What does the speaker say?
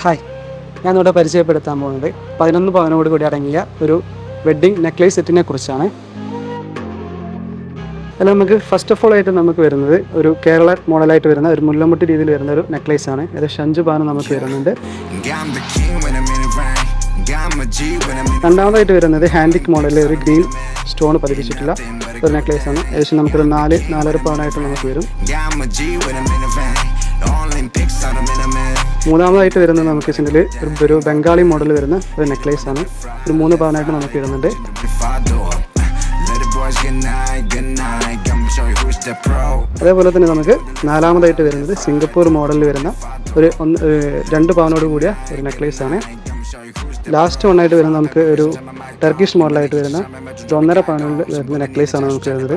Hi, ഞാനിവിടെ പരിചയപ്പെടുത്താൻ പോകുന്നത് 11 പവനോട് കൂടി അടങ്ങിയ ഒരു വെഡ്ഡിംഗ് നെക്ലേസ് സെറ്റിനെ കുറിച്ചാണ്. അതിൽ നമുക്ക് ഫസ്റ്റ് ഓഫ് ഓൾ ആയിട്ട് നമുക്ക് വരുന്നത് ഒരു കേരള മോഡലായിട്ട് വരുന്ന ഒരു മുല്ലമുട്ടി രീതിയിൽ വരുന്ന ഒരു നെക്ലേസ് ആണ്. ഏകദേശം 5 പവൻ നമുക്ക് വരുന്നുണ്ട്. രണ്ടാമതായിട്ട് വരുന്നത് ഹാൻഡിക് മോഡലിൽ ഒരു ഗ്രീൻ സ്റ്റോൺ പതിപ്പിച്ചിട്ടുള്ള ഒരു നെക്ലേസ് ആണ്. ഏകദേശം നമുക്കൊരു 4-4.5 പവനായിട്ട് നമുക്ക് വരും. മൂന്നാമതായിട്ട് വരുന്നത് നമുക്ക് ഇതിൽ ഒരു ബംഗാളി മോഡൽ വരുന്ന ഒരു നെക്ലേസ് ആണ്. ഒരു 3 പവനായിട്ട് നമുക്ക് വരുന്നുണ്ട്. അതേപോലെ തന്നെ നമുക്ക് നാലാമതായിട്ട് വരുന്നത് സിംഗപ്പൂർ മോഡലിൽ വരുന്ന ഒരു 2 പവനോട് കൂടിയ ഒരു നെക്ലേസ് ആണ്. ലാസ്റ്റ് വണ്ണായിട്ട് വരുന്നത് നമുക്ക് ഒരു ടർക്കിഷ് മോഡലായിട്ട് വരുന്ന 1.5 പവനിൽ വരുന്ന നെക്ലേസ് ആണ് നമുക്ക് വരുന്നത്.